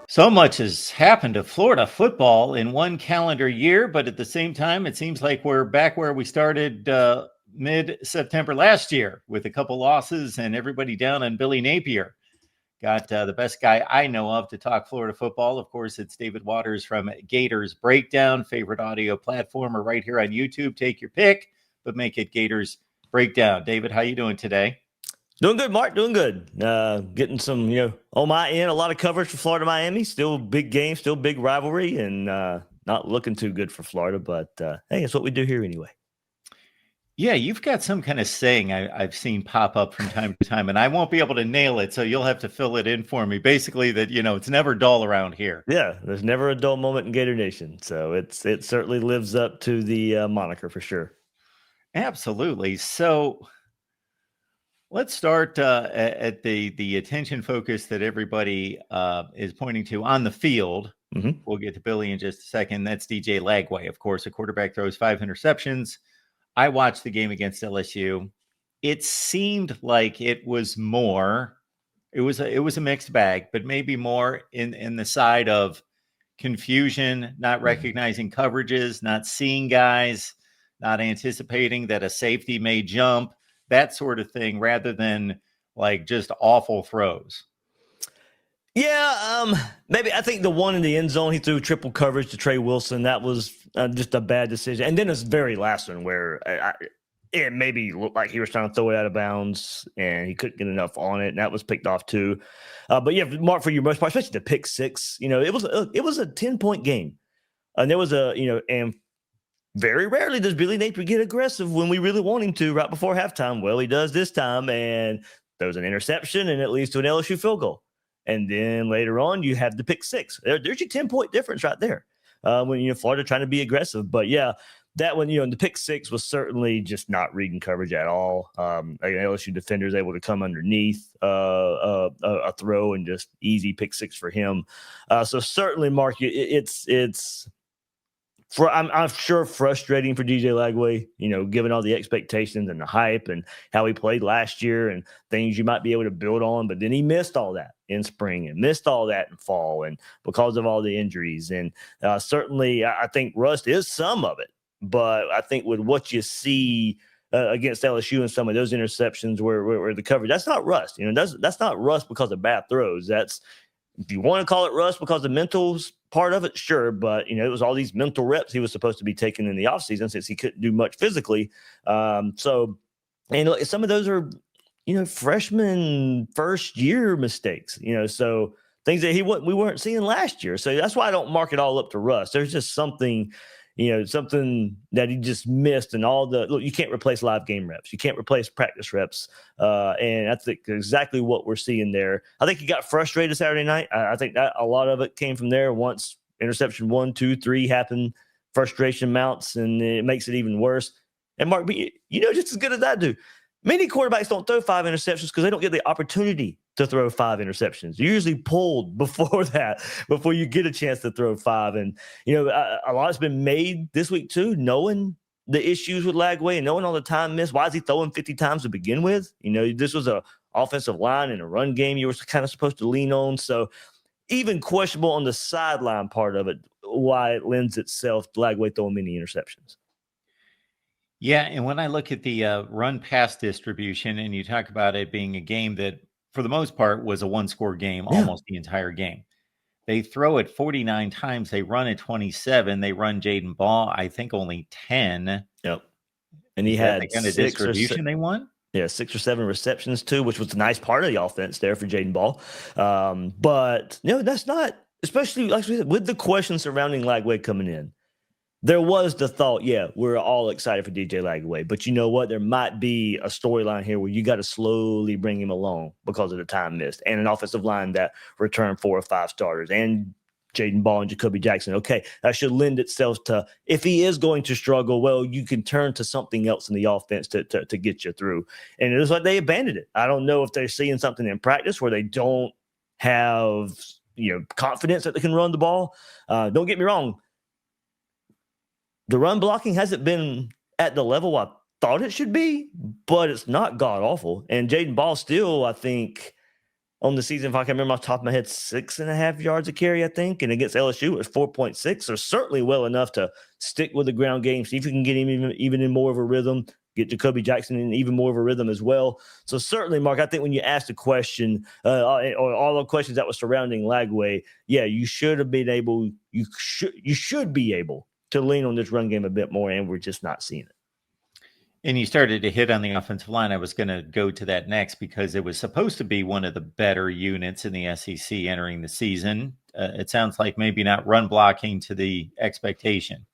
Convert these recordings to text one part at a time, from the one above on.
So much has happened to Florida football in one calendar year, but at the same time, it seems like we're back where we started mid-September last year with a couple losses and everybody down on Billy Napier. Got the best guy I know of to talk Florida football. Of course, it's David Waters from Gators Breakdown, favorite audio platform, or right here on YouTube. Take your pick, but make it Gators Breakdown. David, how you doing today? Doing good, Mark. Doing good. Getting some, on my end, a lot of coverage for Florida, Miami. Still big game, still big rivalry, and not looking too good for Florida. But hey, it's what we do here anyway. Yeah, you've got some kind of saying I've seen pop up from time to time, and I won't be able to nail it, so you'll have to fill it in for me. Basically, that it's never dull around here. Yeah, there's never a dull moment in Gator Nation, so it certainly lives up to the moniker for sure. Absolutely. So let's start at the attention focus that everybody is pointing to on the field. Mm-hmm. We'll get to Billy in just a second. That's DJ Lagway, of course. A quarterback throws 5 interceptions. I watched the game against LSU. It seemed like it was more. It was a mixed bag, but maybe more in the side of confusion, not recognizing coverages, not seeing guys, not anticipating that a safety may jump, that sort of thing, rather than like just awful throws. Yeah, maybe I think the one in the end zone, he threw triple coverage to Trey Wilson. That was just a bad decision. And then this very last one where it maybe looked like he was trying to throw it out of bounds and he couldn't get enough on it, and that was picked off too. But yeah, Mark, for your most part, especially the pick six, it was a 10-point game, and there was and very rarely does Billy Napier get aggressive when we really want him to right before halftime. Well, he does this time, and there's an interception, and it leads to an LSU field goal. And then later on, you have the pick six. There's your 10-point difference right there when Florida trying to be aggressive. But yeah, that one, the pick six was certainly just not reading coverage at all. LSU defenders able to come underneath a throw and just easy pick six for him. So certainly, Mark, I'm sure frustrating for DJ Lagway, given all the expectations and the hype and how he played last year and things you might be able to build on. But then he missed all that in spring and missed all that in fall and because of all the injuries. And certainly I think rust is some of it. But I think with what you see against LSU and some of those interceptions where the coverage, that's not rust. That's not rust because of bad throws. That's, if you want to call it rust because the mental's part of it, sure. But, it was all these mental reps he was supposed to be taking in the offseason since he couldn't do much physically. So some of those are, freshman first year mistakes, so things that we weren't seeing last year. So that's why I don't mark it all up to rust. There's just something that he just missed, and look, you can't replace live game reps. You can't replace practice reps. And that's exactly what we're seeing there. I think he got frustrated Saturday night. I think that a lot of it came from there. Once interception 1, 2, 3 happened, frustration mounts, and it makes it even worse. And Mark, just as good as I do, many quarterbacks don't throw 5 interceptions because they don't get the opportunity to throw 5 interceptions. You're usually pulled before you get a chance to throw 5. And, a lot's been made this week too, knowing the issues with Lagway and knowing all the time missed. Why is he throwing 50 times to begin with? This was a offensive line and a run game you were kind of supposed to lean on. So even questionable on the sideline part of it, why it lends itself to Lagway throwing many interceptions. Yeah, and when I look at the run-pass distribution, and you talk about it being a game that, for the most part, was a one-score game almost the entire game. They throw it 49 times. They run it 27. They run Jaden Ball, I think, only 10. Yep. And he had the kind of distribution they won? Yeah, 6 or 7 receptions, too, which was a nice part of the offense there for Jaden Ball. But, that's not, especially like we said, with the questions surrounding Lagway coming in. There was the thought, we're all excited for DJ Lagway, but you know what? There might be a storyline here where you got to slowly bring him along because of the time missed and an offensive line that returned 4 or 5 starters and Jaden Ball and Jacoby Jackson. Okay, that should lend itself to, if he is going to struggle, well, you can turn to something else in the offense to get you through. And it was like they abandoned it. I don't know if they're seeing something in practice where they don't have, confidence that they can run the ball. Don't get me wrong. The run blocking hasn't been at the level I thought it should be, but it's not god awful. And Jaden Ball still, I think, on the season, if I can remember off the top of my head, 6.5 yards a carry, I think. And against LSU, it was 4.6. So certainly well enough to stick with the ground game, see if you can get him even in more of a rhythm, get Jacoby Jackson in even more of a rhythm as well. So certainly, Mark, I think when you asked the question, or all the questions that were surrounding Lagway, yeah, you should have been able, you should be able to lean on this run game a bit more, and we're just not seeing it. And you started to hit on the offensive line. I was going to go to that next because it was supposed to be one of the better units in the SEC entering the season. It sounds like maybe not run blocking to the expectation.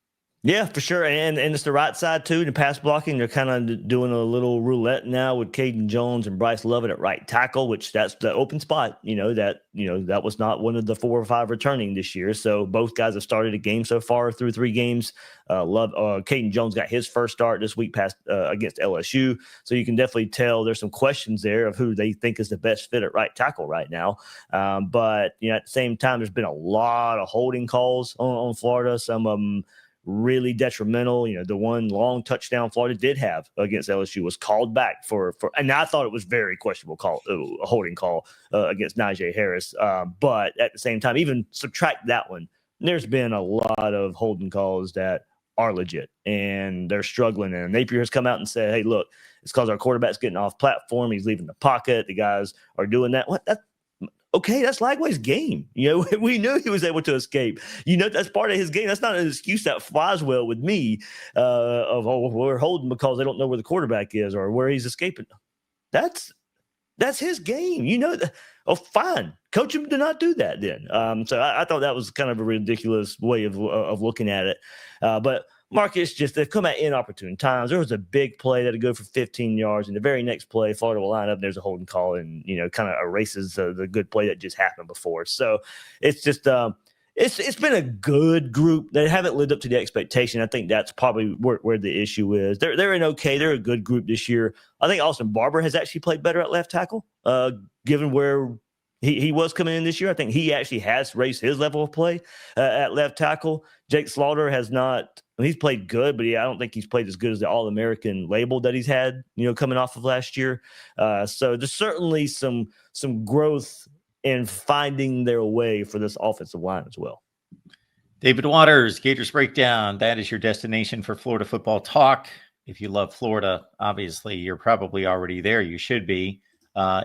Yeah, for sure. And it's the right side, too, the pass blocking. They're kind of doing a little roulette now with Caden Jones and Bryce Lovett at right tackle, which that's the open spot, that was not one of the 4 or 5 returning this year. So both guys have started a game so far through 3 games. Caden Jones got his first start this week against LSU. So you can definitely tell there's some questions there of who they think is the best fit at right tackle right now. But at the same time, there's been a lot of holding calls on Florida. Some of them really detrimental. The one long touchdown Florida did have against LSU was called back for and I thought it was very questionable a holding call against Najee Harris. But at the same time, even subtract that one, there's been a lot of holding calls that are legit and they're struggling. And Napier has come out and said, hey, look, it's because our quarterback's getting off platform. He's leaving the pocket. The guys are doing that. Okay, that's Lagway's game. We knew he was able to escape. That's part of his game. That's not an excuse that flies well with me we're holding because they don't know where the quarterback is or where he's escaping. That's his game. Fine. Coach him to not do that then. So I thought that was kind of a ridiculous way of looking at it. But Marcus, they've come at inopportune times. There was a big play that would go for 15 yards, and the very next play, Florida will line up, and there's a holding call, and kind of erases the good play that just happened before. So it's just it's been a good group. They haven't lived up to the expectation. I think that's probably where the issue is. They're a good group this year. I think Austin Barber has actually played better at left tackle, given where he was coming in this year. I think he actually has raised his level of play at left tackle. Jake Slaughter has not. He's played good, but I don't think he's played as good as the All-American label that he's had, coming off of last year. So there's certainly some growth in finding their way for this offensive line as well. David Waters, Gators Breakdown. That is your destination for Florida football talk. If you love Florida, obviously you're probably already there. You should be.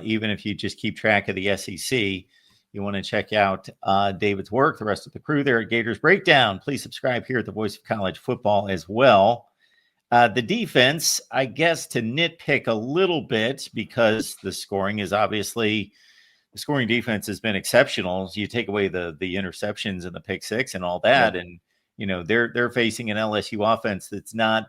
Even if you just keep track of the SEC, you want to check out David's work, the rest of the crew there at Gators Breakdown. Please subscribe here at the Voice of College Football as well. The defense, I guess, to nitpick a little bit because the scoring defense has been exceptional. You take away the interceptions and the pick six and all that, and they're facing an LSU offense that's not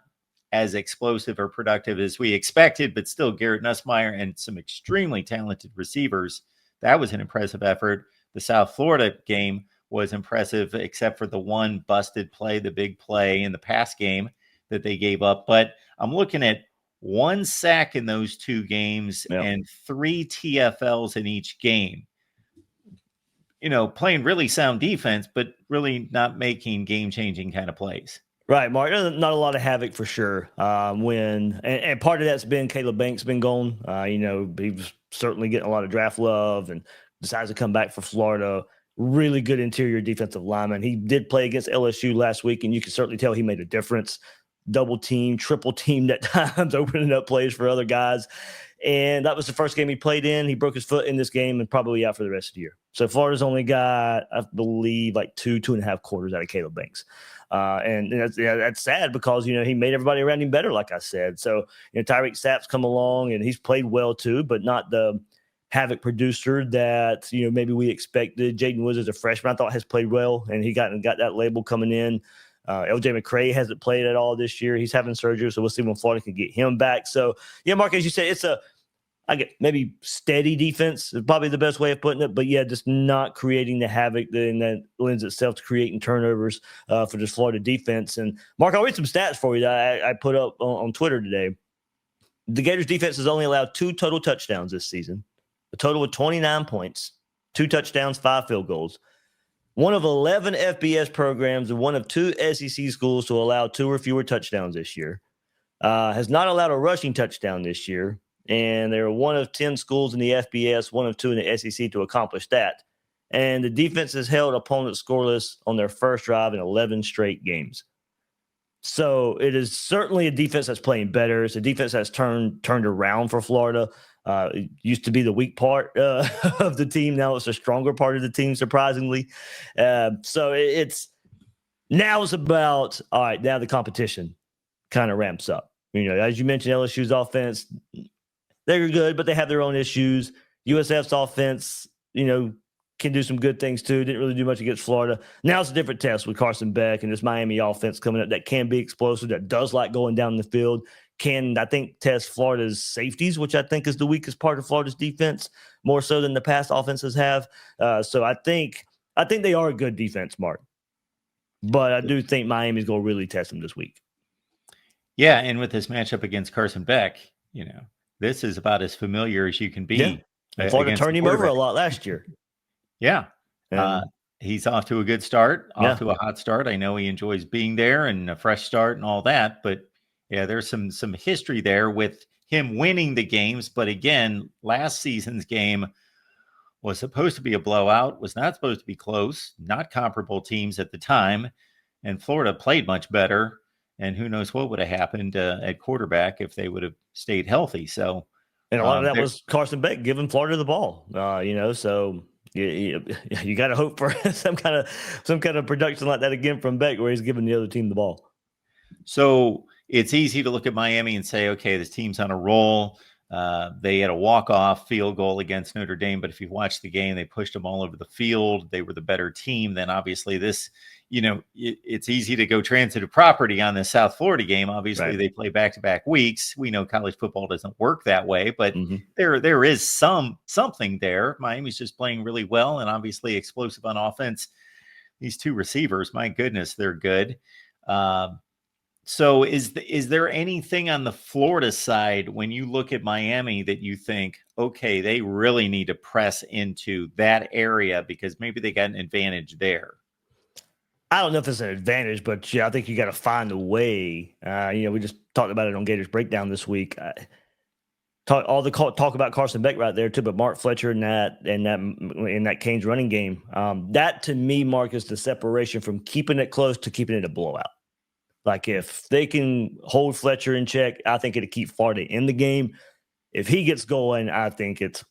as explosive or productive as we expected, but still Garrett Nussmeier and some extremely talented receivers. That was an impressive effort. The South Florida game was impressive, except for the one busted play, the big play in the pass game that they gave up. But I'm looking at 1 sack in those 2 games and 3 TFLs in each game. Playing really sound defense, but really not making game-changing kind of plays. Right, Mark. Not a lot of havoc for sure. And part of that's been Caleb Banks been gone. He was certainly getting a lot of draft love and decides to come back for Florida. Really good interior defensive lineman. He did play against LSU last week, and you can certainly tell he made a difference. Double team, triple teamed at times, opening up plays for other guys. And that was the first game he played in. He broke his foot in this game and probably out for the rest of the year. So Florida's only got, I believe, like 2.5 quarters out of Caleb Banks. And that's sad because, he made everybody around him better, like I said. So, Tyreek Sapp's come along and he's played well too, but not the havoc producer that, maybe we expected. Jaden Woods, as a freshman, I thought has played well, and he got that label coming in. LJ McCray hasn't played at all this year. He's having surgery, so we'll see when Florida can get him back. So, yeah, Mark, as you said, it's maybe steady defense is probably the best way of putting it, but just not creating the havoc that lends itself to creating turnovers for this Florida defense. And Mark, I'll read some stats for you that I put up on Twitter today. The Gators defense has only allowed 2 total touchdowns this season, a total of 29 points, 2 touchdowns, 5 field goals. One of 11 FBS programs and one of 2 SEC schools to allow 2 or fewer touchdowns this year. Has not allowed a rushing touchdown this year. And they're one of 10 schools in the FBS, one of 2 in the SEC to accomplish that. And the defense has held opponents scoreless on their first drive in 11 straight games. So it is certainly a defense that's playing better. It's a defense that's turned around for Florida. It used to be the weak part of the team. Now it's a stronger part of the team, surprisingly. So it's about, all right, now the competition kind of ramps up. As you mentioned, LSU's offense, they're good, but they have their own issues. USF's offense, can do some good things too. Didn't really do much against Florida. Now it's a different test with Carson Beck and this Miami offense coming up that can be explosive, that does like going down the field, can, I think, test Florida's safeties, which I think is the weakest part of Florida's defense, more so than the past offenses have. So I think they are a good defense, Mark. But I do think Miami's going to really test them this week. Yeah, and with this matchup against Carson Beck, this is about as familiar as you can be. Yeah. And Florida turned him over a lot last year. Yeah. He's off to a good start, off to a hot start. I know he enjoys being there and a fresh start and all that. But, yeah, there's some history there with him winning the games. But, again, last season's game was supposed to be a blowout, was not supposed to be close, not comparable teams at the time. And Florida played much better. And who knows what would have happened at quarterback if they would have stayed healthy. So, and a lot of that was Carson Beck giving Florida the ball, so you got to hope for some kind of production like that again from Beck, where he's giving the other team the ball. So it's easy to look at Miami and say, okay, this team's on a roll. They had a walk-off field goal against Notre Dame, but if you watch the game, they pushed them all over the field. They were the better team. Then obviously this, it's easy to go transitive property on the South Florida game. Obviously They play back-to-back weeks. We know college football doesn't work that way, but there is something there. Miami's just playing really well and obviously explosive on offense. These 2 receivers, my goodness, they're good. So is there anything on the Florida side when you look at Miami that you think, okay, they really need to press into that area because maybe they got an advantage there? I don't know if it's an advantage, but I think you got to find a way. We just talked about it on Gators Breakdown this week. Talk about Carson Beck right there too, but Mark Fletcher in that Canes running game. That to me, Mark, is the separation from keeping it close to keeping it a blowout. Like if they can hold Fletcher in check, I think it'll keep Florida in the game. If he gets going, I think it's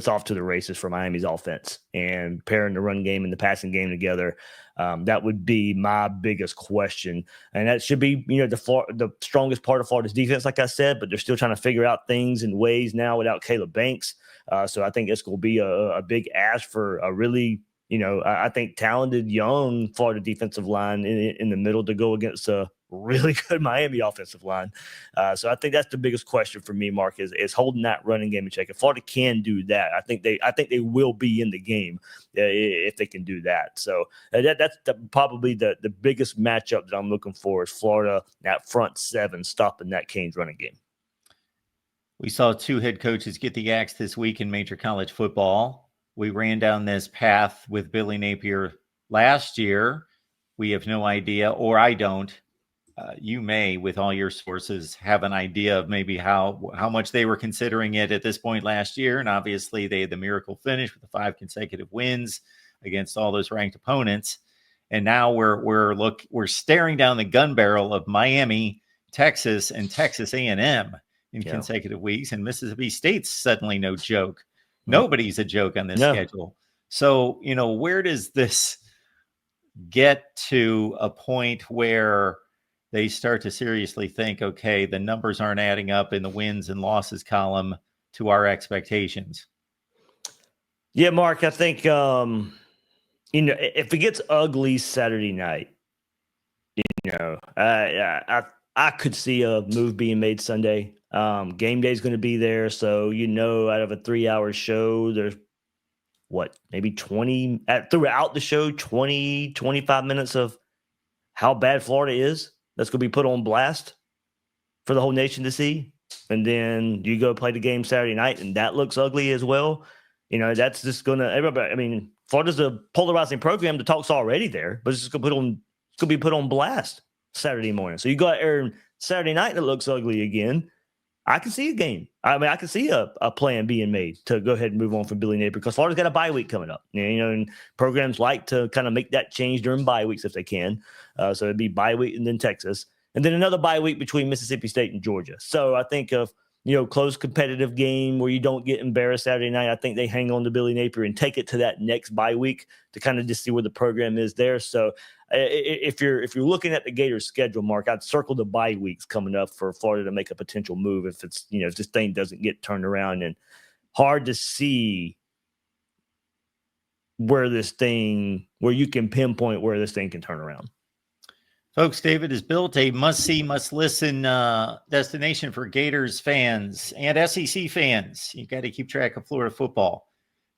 off to the races for Miami's offense, and pairing the run game and the passing game together. That would be my biggest question. And that should be, the strongest part of Florida's defense, like I said, but they're still trying to figure out things and ways now without Caleb Banks. So I think it's going to be a big ask for a really, I think talented young Florida defensive line in the middle to go against a really good Miami offensive line. So I think that's the biggest question for me, Mark, is holding that running game in check. If Florida can do that, I think they will be in the game if they can do that. So that's probably the biggest matchup that I'm looking for is Florida, that front 7 stopping that Canes running game. We saw 2 head coaches get the axe this week in major college football. We ran down this path with Billy Napier last year. We have no idea, or I don't. You may, with all your sources, have an idea of maybe how much they were considering it at this point last year. And obviously they had the miracle finish with the 5 consecutive wins against all those ranked opponents. And now we're staring down the gun barrel of Miami, Texas, and Texas A&M in consecutive weeks. And Mississippi State's suddenly no joke. Nobody's a joke on this schedule. So, where does this get to a point where they start to seriously think, okay, the numbers aren't adding up in the wins and losses column to our expectations? Yeah, Mark, I think, if it gets ugly Saturday night, I could see a move being made Sunday. Game day is going to be there. So, out of a 3-hour show, there's maybe 20 throughout the show, 20, 25 minutes of how bad Florida is. That's going to be put on blast for the whole nation to see. And then you go play the game Saturday night and that looks ugly as well. That's just going to everybody. I mean, Florida's a polarizing program. The talk's already there, but it's just going to be put on blast Saturday morning. So you go out there Saturday night and it looks ugly again. I can see a game. I mean, I can see a plan being made to go ahead and move on from Billy Napier because Florida's got a bye week coming up. And programs like to kind of make that change during bye weeks if they can. So it'd be bye week and then Texas, and then another bye week between Mississippi State and Georgia. So I think of close competitive game where you don't get embarrassed Saturday night. I think they hang on to Billy Napier and take it to that next bye week to kind of just see where the program is there. So if you're looking at the Gators schedule, Mark, I'd circle the bye weeks coming up for Florida to make a potential move if it's if this thing doesn't get turned around. And hard to see where you can pinpoint where this thing can turn around. Folks, David has built a must-see, must-listen destination for Gators fans and SEC fans. You've got to keep track of Florida football.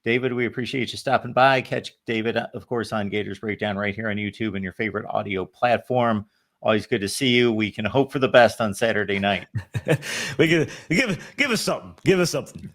David, we appreciate you stopping by. Catch David, of course, on Gators Breakdown right here on YouTube and your favorite audio platform. Always good to see you. We can hope for the best on Saturday night. Give us something. Give us something.